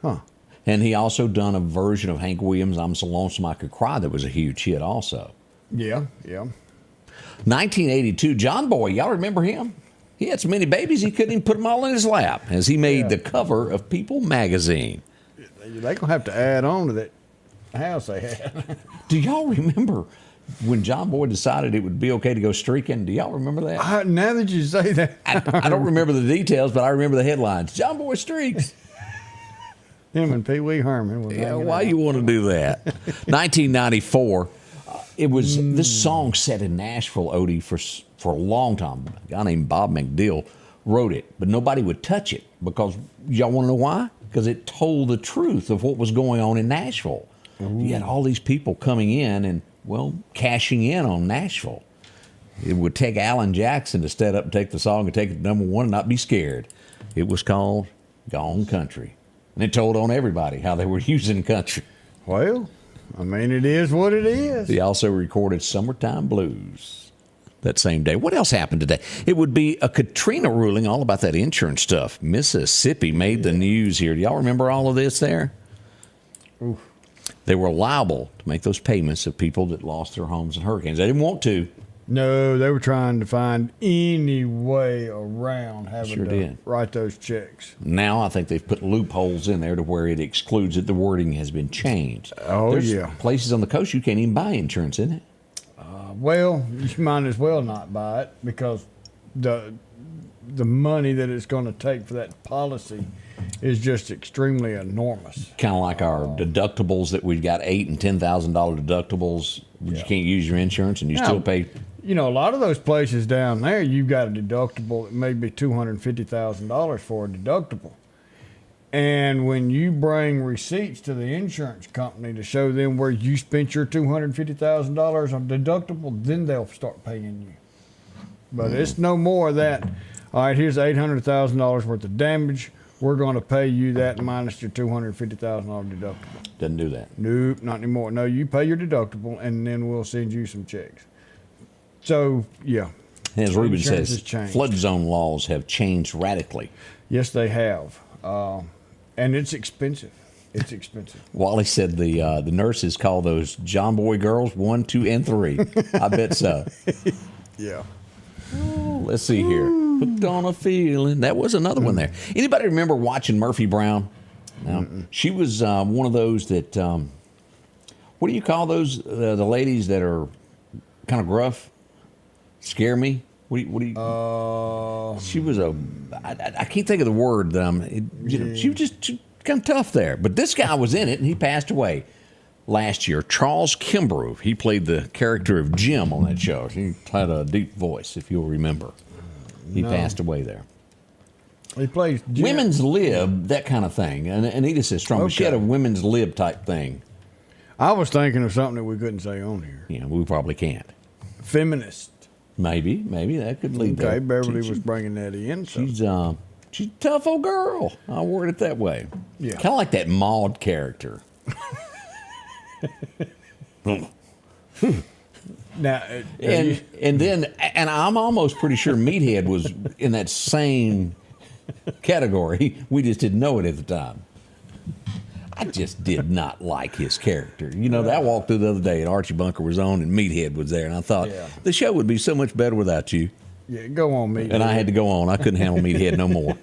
Huh.
And he also done a version of Hank Williams' "I'm So Lonesome I Could Cry" that was a huge hit also.
Yeah, yeah.
1982, John Boy, y'all remember him? He had so many babies he couldn't even put them all in his lap as he made the cover of People magazine.
They're going to have to add on to that house they had.
Do y'all remember when John Boy decided it would be okay to go streaking? Do y'all remember that?
Now that you say that.
I don't remember the details, but I remember the headlines. John Boy streaks.
Him and Pee Wee Herman. Was
Yeah,
hanging
why
out.
you want to do that? 1994. It was this song set in Nashville, Odie, for a long time. A guy named Bob McDill wrote it, but nobody would touch it because y'all want to know why? Because it told the truth of what was going on in Nashville. You had all these people coming in and, well, cashing in on Nashville. It would take Alan Jackson to stand up and take the song and take it to number 1 and not be scared. It was called "Gone Country." And it told on everybody how they were using country.
Well, I mean, it is what it is.
He also recorded "Summertime Blues" that same day. What else happened today? It would be a Katrina ruling all about that insurance stuff. Mississippi made the news here. Do y'all remember all of this there?
Oof.
They were liable to make those payments of people that lost their homes in hurricanes. They didn't want to.
No, they were trying to find any way around having
Sure
to
did.
write those checks.
Now I think they've put loopholes in there to where it excludes it. The wording has been changed.
Oh,
There's
yeah.
places on the coast you can't even buy insurance, isn't it?
Well, you might as well not buy it because the money that it's going to take for that policy is just extremely enormous.
Kind of like our deductibles that we've got $8,000 and $10,000 deductibles. You can't use your insurance and you still pay.
You know, a lot of those places down there, you've got a deductible that may be $250,000 for a deductible. And when you bring receipts to the insurance company to show them where you spent your $250,000 on deductible, then they'll start paying you. But it's no more of that. All right, here's $800,000 worth of damage. We're going to pay you that minus your $250,000 deductible.
Doesn't do that.
Nope, not anymore. No, you pay your deductible, and then we'll send you some checks. So, yeah.
And as Ruben
Insurance
says,
has changed.
flood zone laws have changed radically.
Yes, they have. And it's expensive. It's expensive.
Wally said the nurses call those John Boy girls 1, 2, and 3. I bet so.
Yeah.
Let's see here. Hooked on a Feeling. That was another one there. Anybody remember watching Murphy Brown? No. She was one of those that, what do you call those, the ladies that are kind of gruff? Scare me? What do you? She was I can't think of the word. She was just kind of tough there. But this guy was in it, and he passed away last year. Charles Kimbrough. He played the character of Jim on that show. He had a deep voice, if you'll remember. He passed away there.
He plays Jim.
Women's lib, that kind of thing. And Anita says strong. But she had a women's lib type thing.
I was thinking of something that we couldn't say on here.
Yeah, we probably can't.
Feminist.
Maybe that could lead there.
Okay, Beverly was bringing that in. So.
She's a tough old girl. I'll word it that way.
Yeah.
Kind of like that Maud character.
Now,
and I'm almost pretty sure Meathead was in that same category. We just didn't know it at the time. I just did not like his character. You know, I walked through the other day and Archie Bunker was on and Meathead was there, and I thought the show would be so much better without you.
Yeah, go on, Meathead.
And I had to go on. I couldn't handle Meathead no more.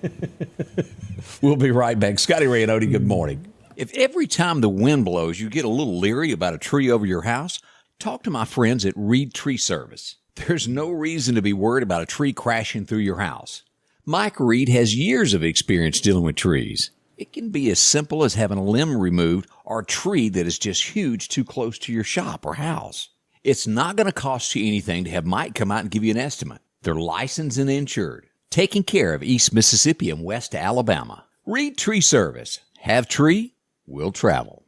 We'll be right back. Scotty Ray and Odie, good morning. If every time the wind blows you get a little leery about a tree over your house, talk to my friends at Reed Tree Service. There's no reason to be worried about a tree crashing through your house. Mike Reed has years of experience dealing with trees. It can be as simple as having a limb removed or a tree that is just huge too close to your shop or house. It's not going to cost you anything to have Mike come out and give you an estimate. They're licensed and insured, taking care of East Mississippi and West Alabama. Reed Tree Service. Have tree, will travel.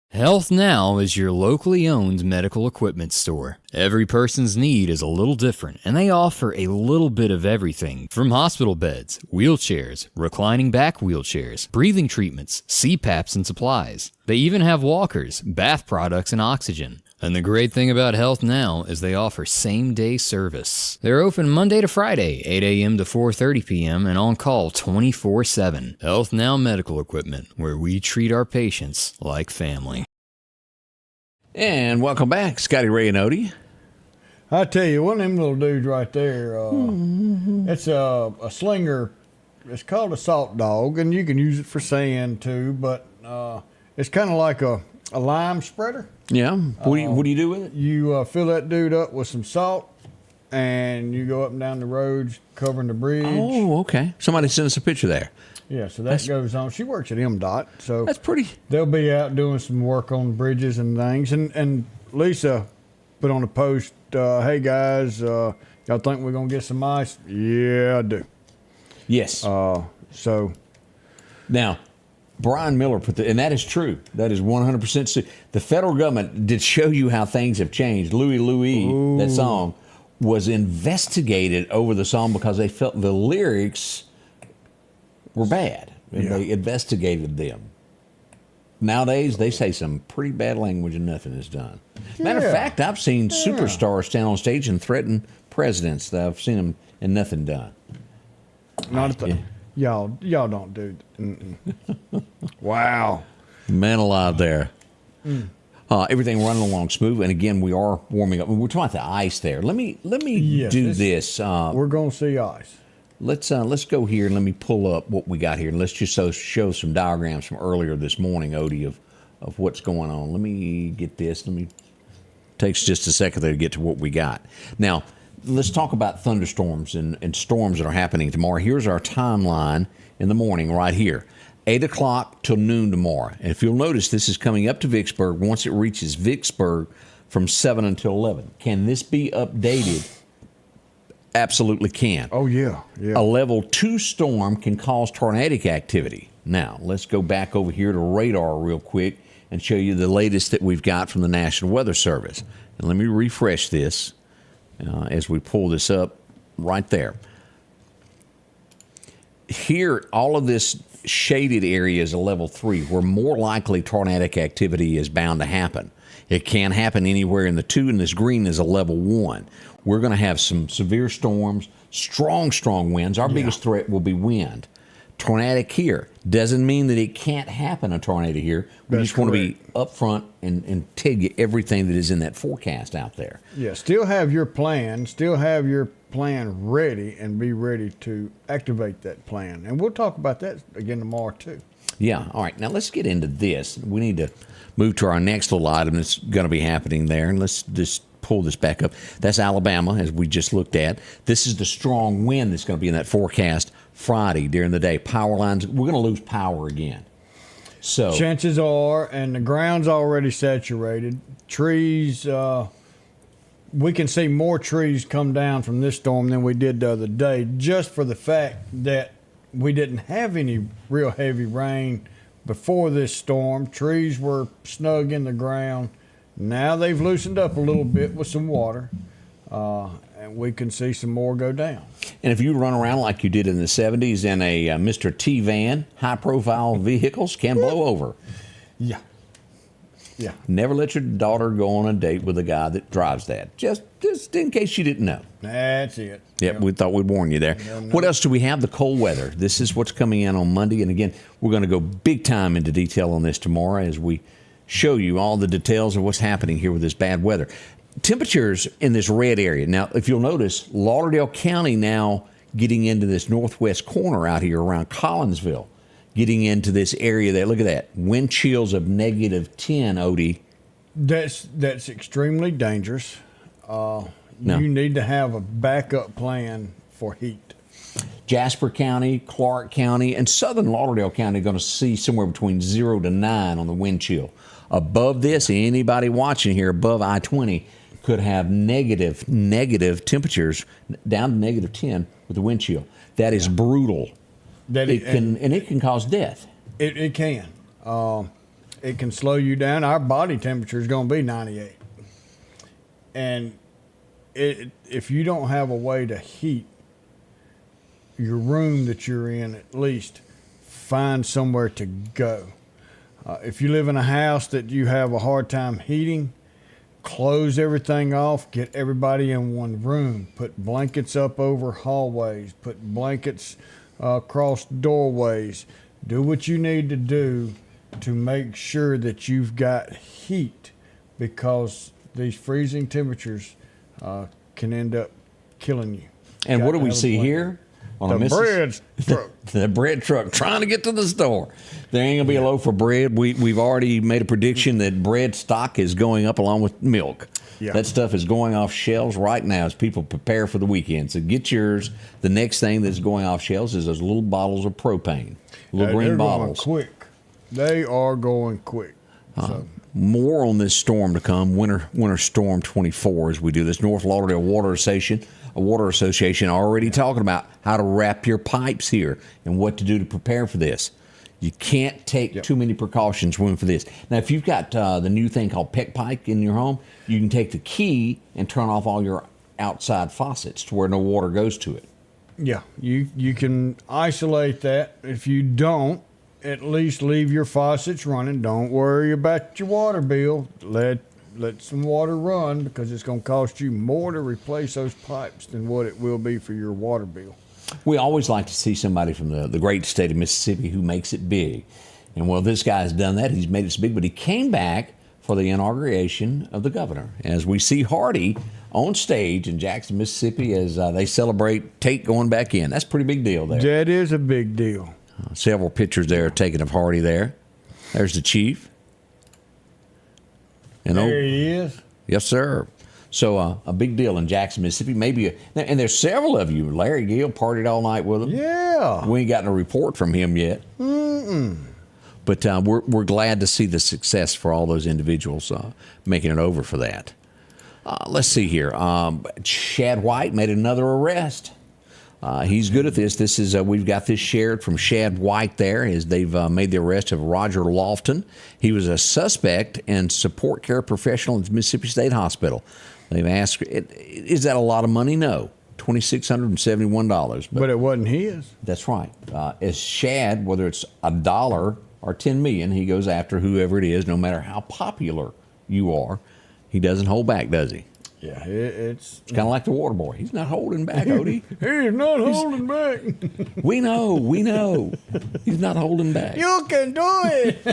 Health Now is your locally owned medical equipment store. Every person's need is a little different, and they offer a little bit of everything from hospital beds, wheelchairs, reclining back wheelchairs, breathing treatments, CPAPs and supplies. They even have walkers, bath products, and oxygen. And the great thing about Health Now is they offer same-day service. They're open Monday to Friday, 8 a.m. to 4:30 p.m. and on call 24/7. Health Now Medical Equipment, where we treat our patients like family.
And welcome back, Scotty Ray and Odie.
I tell you, one of them little dudes right there, it's a slinger. It's called a salt dog, and you can use it for sand too, but it's kind of like a lime spreader.
Yeah. What do you do with it?
You fill that dude up with some salt, and you go up and down the roads covering the bridge.
Oh, okay. Somebody sent us a picture there.
Yeah, so that goes on. She works at MDOT, so
That's pretty.
they'll be out doing some work on bridges and things. And Lisa put on a post, hey guys, y'all think we're going to get some ice? Yeah, I do.
Yes.
So
Now, Brian Miller put and that is true. That is 100% true. The federal government did show you how things have changed. Louie, that song, was investigated over the song because they felt the lyrics were bad. And they investigated them. Nowadays, they say some pretty bad language and nothing is done. Matter of fact, I've seen superstars stand on stage and threaten presidents. I've seen them and nothing done.
not a thing. Y'all don't do that. Wow.
Man alive there. Everything running along smooth, and again, we are warming up. We're talking about the ice there. Let me do this.
We're gonna see ice.
Let's go here and let me pull up what we got here, and let's just show some diagrams from earlier this morning, Odie, of what's going on. Let me get this. Takes just a second there to get to what we got. Now, let's talk about thunderstorms and storms that are happening tomorrow. Here's our timeline in the morning right here. 8 o'clock till noon tomorrow. And if you'll notice, this is coming up to Vicksburg. Once it reaches Vicksburg from 7 until 11. Can this be updated? Absolutely can.
Oh, yeah.
A level 2 storm can cause tornadic activity. Now, let's go back over here to radar real quick and show you the latest that we've got from the National Weather Service. And let me refresh this as we pull this up right there. Here, all of this shaded area is a level 3, where more likely tornadic activity is bound to happen. It can happen anywhere in the 2, and this green is a level 1. We're going to have some severe storms, strong winds. Our biggest threat will be wind. Tornadic here doesn't mean that it can't happen, a tornado here. We just want to be upfront and tell you everything that is in that forecast out there.
Yeah, still have your plan ready, and be ready to activate that plan. And we'll talk about that again tomorrow, too.
Yeah, all right. Now, let's get into this. We need to move to our next little item that's going to be happening there. And let's just pull this back up. That's Alabama, as we just looked at. This is the strong wind that's going to be in that forecast Friday during the day. Power lines, we're going to lose power again. So
chances are, and the ground's already saturated. Trees, we can see more trees come down from this storm than we did the other day, just for the fact that we didn't have any real heavy rain before this storm. Trees were snug in the ground. Now they've loosened up a little bit with some water, and we can see some more go down.
And if you run around like you did in the 70s in a Mr. T van, high-profile vehicles can blow over.
Yeah. Yeah.
Never let your daughter go on a date with a guy that drives that. Just in case you didn't know.
That's it.
Yep, we thought we'd warn you there. What else do we have? The cold weather. This is what's coming in on Monday. And again, we're going to go big time into detail on this tomorrow as we show you all the details of what's happening here with this bad weather. Temperatures in this red area. Now, if you'll notice, Lauderdale County now getting into this northwest corner out here around Collinsville, getting into this area there. Look at that. Wind chills of -10, Odie.
That's extremely dangerous.
No.
You need to have a backup plan for heat.
Jasper County, Clark County, and southern Lauderdale County are going to see somewhere between 0 to 9 on the wind chill. Above this, anybody watching here above I-20 could have negative temperatures down to -10 with the wind chill. That is brutal. It can cause death.
It can. It can slow you down. Our body temperature is going to be 98. And if you don't have a way to heat your room that you're in, at least find somewhere to go. If you live in a house that you have a hard time heating, close everything off, get everybody in one room, put blankets up over hallways, put blankets across doorways. Do what you need to do to make sure that you've got heat, because these freezing temperatures can end up killing you.
And what do we see here? On
The bread truck.
The bread truck trying to get to the store. There ain't gonna be a loaf of bread. We've already made a prediction that bread stock is going up along with milk.
Yeah.
That stuff is going off shelves right now as people prepare for the weekend. So get yours. The next thing that's going off shelves is those little bottles of propane, little green
They're
bottles.
going quick. They are going quick.
More on this storm to come. Winter Storm 24 as we do this. North Lauderdale Water Association already talking about how to wrap your pipes here and what to do to prepare for this. You can't take too many precautions for this. Now, if you've got the new thing called Peck Pike in your home, you can take the key and turn off all your outside faucets to where no water goes to it.
Yeah, you can isolate that. If you don't, at least leave your faucets running. Don't worry about your water bill. Let some water run, because it's going to cost you more to replace those pipes than what it will be for your water bill.
We always like to see somebody from the great state of Mississippi who makes it big. And, well, this guy's done that. He's made it so big, but he came back for the inauguration of the governor. As we see Hardy on stage in Jackson, Mississippi, as they celebrate Tate going back in. That's a pretty big deal there.
That is a big deal.
Several pictures there taken of Hardy there. There's the chief. And
There he is.
Yes, sir. So a big deal in Jackson, Mississippi. And there's several of you. Larry Gill partied all night with him.
Yeah.
We ain't gotten a report from him yet. But we're glad to see the success for all those individuals making it over for that. Let's see here. Shad White made another arrest. He's good at this. This is we've got this shared from Shad White there, as they've made the arrest of Roger Lofton. He was a suspect and support care professional at Mississippi State Hospital. They've asked, is that a lot of money? No, $2,671.
But it wasn't his.
That's right. As Shad, whether it's $1 or $10 million, he goes after whoever it is, no matter how popular you are. He doesn't hold back, does he?
Yeah, it's
Kind of like the water boy. He's not holding back, Odie.
He's not holding back.
We know. He's not holding back.
You can do it.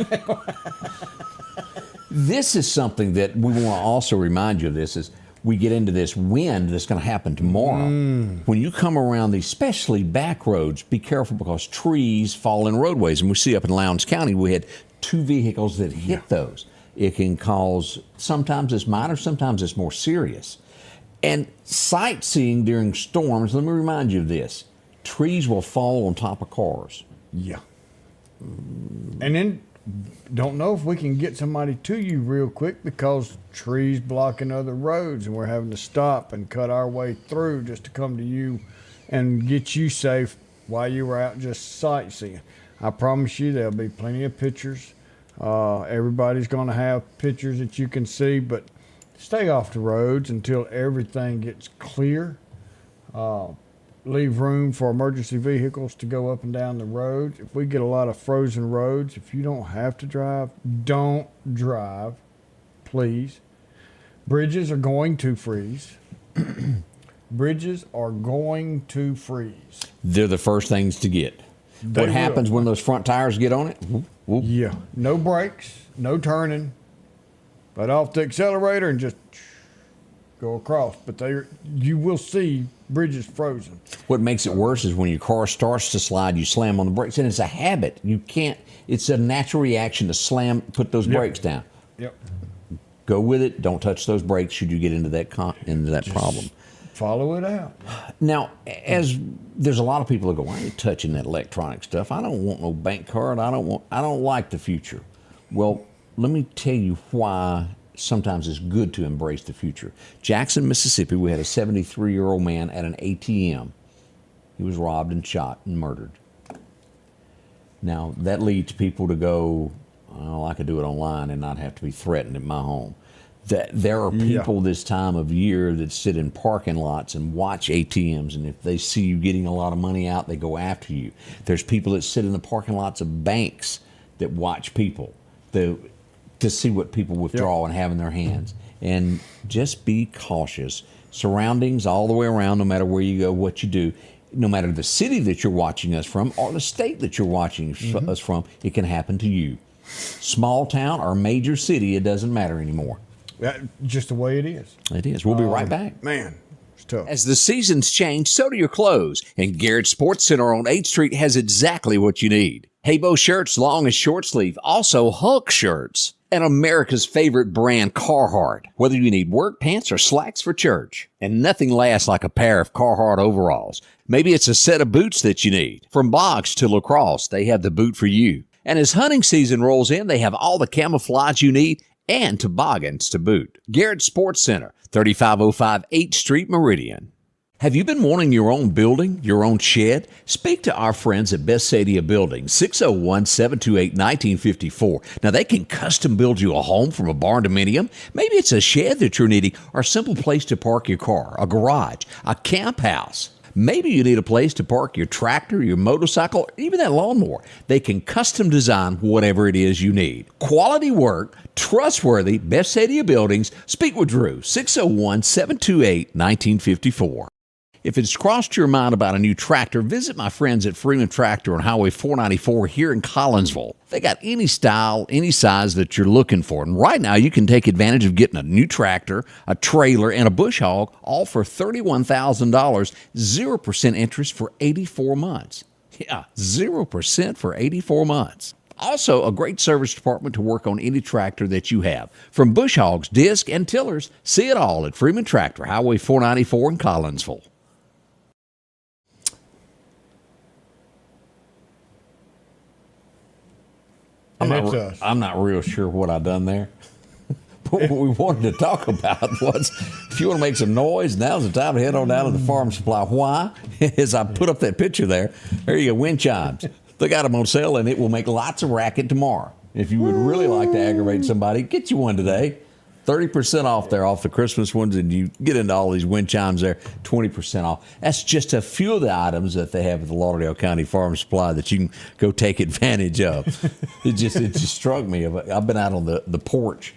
This is something that we want to also remind you of. This is we get into this wind that's going to happen tomorrow. When you come around these, especially back roads, be careful, because trees fall in roadways. And we see up in Lowndes County, we had 2 vehicles that hit those. It can cause, sometimes it's minor, sometimes it's more serious. And sightseeing during storms, let me remind you of this. Trees will fall on top of cars.
Yeah. And then don't know if we can get somebody to you real quick because trees blocking other roads and we're having to stop and cut our way through just to come to you and get you safe while you were out just sightseeing. I promise you there'll be plenty of pictures. Everybody's going to have pictures that you can see, but stay off the roads until everything gets clear. Leave room for emergency vehicles to go up and down the road. If we get a lot of frozen roads, if you don't have to drive, don't drive, please. Bridges are going to freeze. Bridges are going to freeze.
They're the first things to get. What happens when those front tires get on it? Whoop, whoop.
Yeah, no brakes, no turning. Let off the accelerator and just go across. But you will see bridges frozen.
What makes it worse is when your car starts to slide, you slam on the brakes, and it's a habit. You can't. It's a natural reaction to put those brakes down.
Yep.
Go with it. Don't touch those brakes. Should you get into that problem?
Follow it out.
Now, as there's a lot of people that go, I ain't touching that electronic stuff. I don't want no bank card. I don't like the future. Well, let me tell you why sometimes it's good to embrace the future. Jackson, Mississippi, we had a 73-year-old man at an ATM. He was robbed and shot and murdered. Now, that leads people to go, oh, I could do it online and not have to be threatened at my home. That there are people this time of year that sit in parking lots and watch ATMs, and if they see you getting a lot of money out, they go after you. There's people that sit in the parking lots of banks that watch people to see what people withdraw and have in their hands. And just be cautious. Surroundings all the way around, no matter where you go, what you do, no matter the city that you're watching us from or the state that you're watching us from, it can happen to you. Small town or major city, it doesn't matter anymore.
Just the way it is.
It is. We'll be right back.
Man, it's tough.
As the seasons change, so do your clothes. And Garrett Sports Center on 8th Street has exactly what you need. Habo shirts, long and short sleeve. Also Hulk shirts. And America's favorite brand, Carhartt. Whether you need work pants or slacks for church. And nothing lasts like a pair of Carhartt overalls. Maybe it's a set of boots that you need. From box to lacrosse, they have the boot for you. And as hunting season rolls in, they have all the camouflage you need and toboggans to boot. Garrett Sports Center, 3505 8th Street, Meridian. Have you been wanting your own building, your own shed? Speak to our friends at Best Sadia Building, 601-728-1954. Now, they can custom build you a home from a barn dominium. Maybe it's a shed that you're needing or a simple place to park your car, a garage, a camp house. Maybe you need a place to park your tractor, your motorcycle, or even that lawnmower. They can custom design whatever it is you need. Quality work, trustworthy, Best Sadia Buildings. Speak with Drew, 601-728-1954. If it's crossed your mind about a new tractor, visit my friends at Freeman Tractor on Highway 494 here in Collinsville. They got any style, any size that you're looking for. And right now, you can take advantage of getting a new tractor, a trailer, and a bush hog, all for $31,000, 0% interest for 84 months. Yeah, 0% for 84 months. Also, a great service department to work on any tractor that you have. From bush hogs, disc, and tillers, see it all at Freeman Tractor, Highway 494 in Collinsville. I'm not real sure what I done there. But what we wanted to talk about was, if you want to make some noise, now's the time to head on down to the Farm Supply. Why? As I put up that picture there you go, wind chimes. They got them on sale, and it will make lots of racket tomorrow. If you would really like to aggravate somebody, get you one today. 30% off there off the Christmas ones, and you get into all these wind chimes there, 20% off. That's just a few of the items that they have at the Lauderdale County Farm Supply that you can go take advantage of. It just struck me. I've been out on the porch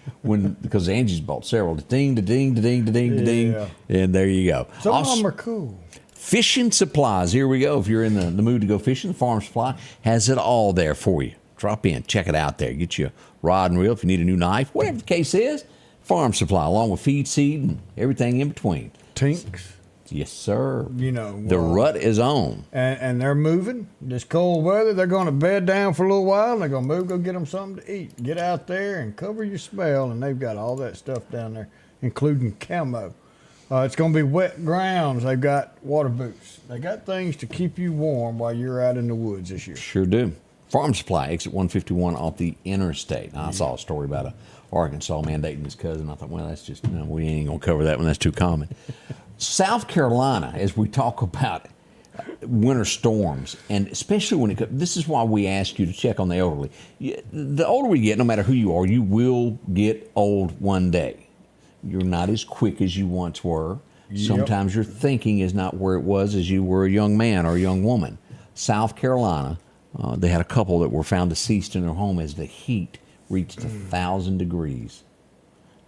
because Angie's bought several. Ding, da ding, da ding, da ding, da ding, and there you go.
Some of them are cool.
Fishing supplies. Here we go. If you're in the mood to go fishing, the Farm Supply has it all there for you. Drop in, check it out there. Get you a rod and reel if you need a new knife, whatever the case is. Farm Supply, along with feed, seed, and everything in between.
Tinks.
Yes, sir.
You know,
The rut is on.
and they're moving. This cold weather, they're going to bed down for a little while, and they're going to move, go get them something to eat. Get out there and cover your smell, and they've got all that stuff down there, including camo. It's going to be wet grounds. They've got water boots. They got things to keep you warm while you're out in the woods this year.
Sure do. Farm Supply, exit 151 off the interstate. Now, I saw a story about a Arkansas man dating his cousin. I thought, well, that's just, no, we ain't going to cover that one. That's too common. South Carolina, as we talk about winter storms, and especially when it comes, this is why we ask you to check on the elderly. The older we get, no matter who you are, you will get old one day. You're not as quick as you once were.
Yep.
Sometimes your thinking is not where it was as you were a young man or a young woman. South Carolina, they had a couple that were found deceased in their home as the heat reached 1,000 degrees.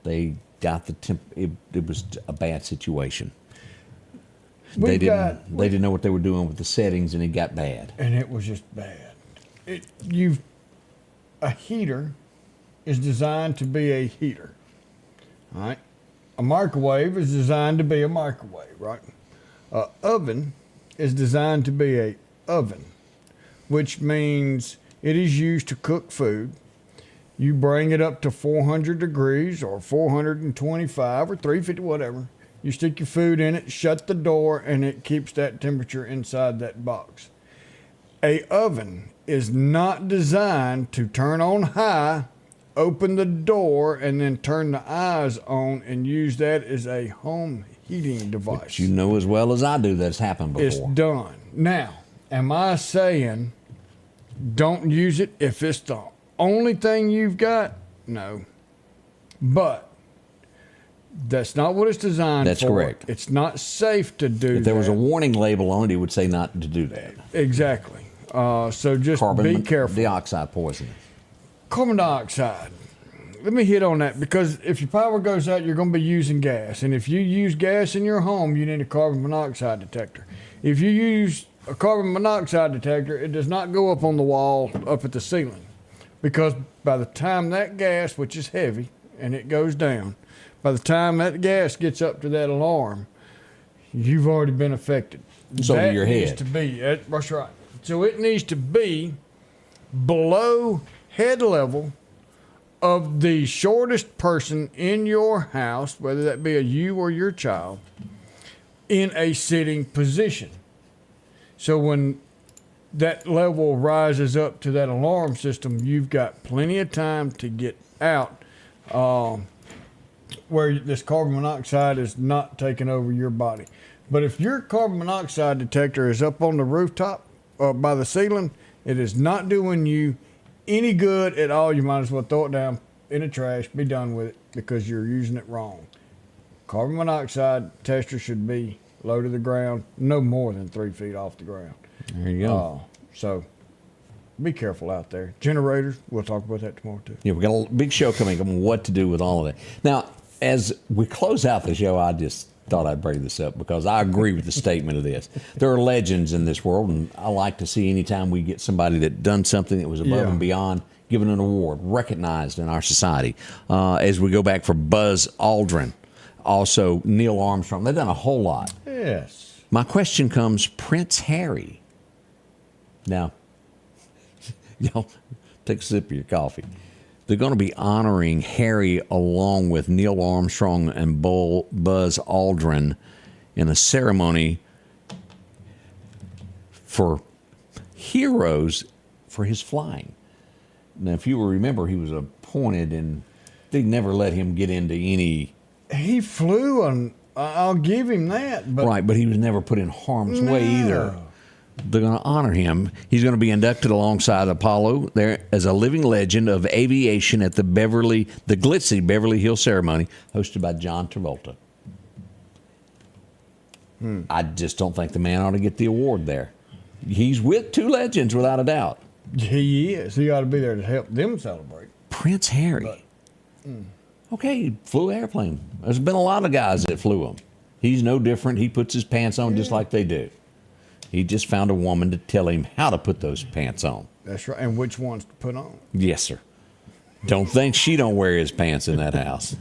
They got the temp. It was a bad situation. They didn't know what they were doing with the settings, and it got bad.
And it was just bad. A heater is designed to be a heater. All right. A microwave is designed to be a microwave, right? An oven is designed to be a oven, which means it is used to cook food. You bring it up to 400 degrees or 425 or 350, whatever. You stick your food in it, shut the door, and it keeps that temperature inside that box. A oven is not designed to turn on high, open the door, and then turn the eyes on and use that as a home heating device.
But you know as well as I do that's happened before.
It's done. Now, am I saying don't use it if it's the only thing you've got? No. But that's not what it's designed for.
That's correct.
It's not safe to do that.
If there was a warning label on it, it would say not to do that.
Exactly. So just be careful.
Carbon dioxide poisoning.
Carbon dioxide. Let me hit on that, because if your power goes out, you're going to be using gas. And if you use gas in your home, you need a carbon monoxide detector. If you use a carbon monoxide detector, it does not go up on the wall, up at the ceiling. Because by the time that gas, which is heavy, and it goes down, by the time that gas gets up to that alarm, you've already been affected.
It's over your head.
Needs to be, that's right. So it needs to be below head level of the shortest person in your house, whether that be you or your child, in a sitting position. So when that level rises up to that alarm system, you've got plenty of time to get out where this carbon monoxide is not taking over your body. But if your carbon monoxide detector is up on the rooftop by the ceiling, it is not doing you any good at all. You might as well throw it down in the trash, be done with it, because you're using it wrong. Carbon monoxide tester should be low to the ground, no more than 3 feet off the ground.
There you go.
So be careful out there. Generators, we'll talk about that tomorrow too.
Yeah, we got a big show coming on what to do with all of that. Now, as we close out the show, I just thought I'd bring this up because I agree with the statement of this. There are legends in this world, and I like to see anytime we get somebody that done something that was above and beyond, given an award, recognized in our society. As we go back for Buzz Aldrin, also Neil Armstrong, they've done a whole lot.
Yes.
My question comes, Prince Harry. Now, y'all take a sip of your coffee. They're going to be honoring Harry along with Neil Armstrong and Buzz Aldrin in a ceremony for heroes for his flying. Now, if you will remember, he was appointed, and they never let him get into any...
He flew, and I'll give him that. But
right, but he was never put in harm's way either. They're going to honor him. He's going to be inducted alongside Apollo there as a living legend of aviation at the glitzy Beverly Hills ceremony hosted by John Travolta. I just don't think the man ought to get the award there. He's with two legends, without a doubt.
He is. He ought to be there to help them celebrate.
Prince Harry. Okay, he flew an airplane. There's been a lot of guys that flew them. He's no different. He puts his pants on just like they do. He just found a woman to tell him how to put those pants on.
That's right. And which ones to put on.
Yes, sir. Don't think she don't wear his pants in that house.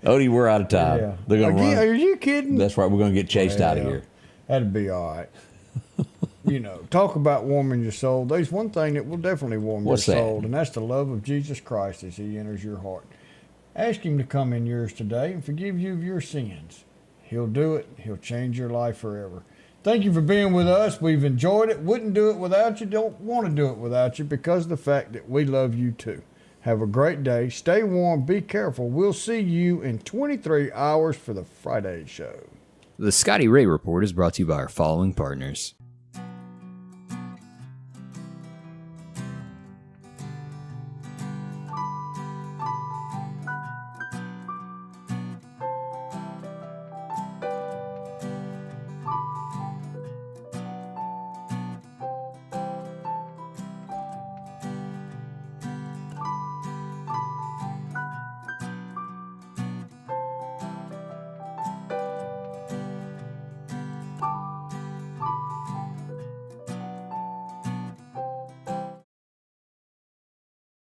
Odie, we're out of time.
Yeah.
They're going to
Again,
run.
are you kidding?
That's right. We're going to get chased out of
Well,
here.
That'd be all right. Talk about warming your soul. There's one thing that will definitely warm
What's
your
that?
soul, and that's the love of Jesus Christ as he enters your heart. Ask him to come in yours today and forgive you of your sins. He'll do it. He'll change your life forever. Thank you for being with us. We've enjoyed it. Wouldn't do it without you. Don't want to do it without you because of the fact that we love you too. Have a great day. Stay warm. Be careful. We'll see you in 23 hours for the Friday show.
The Scotty Ray Report is brought to you by our following partners.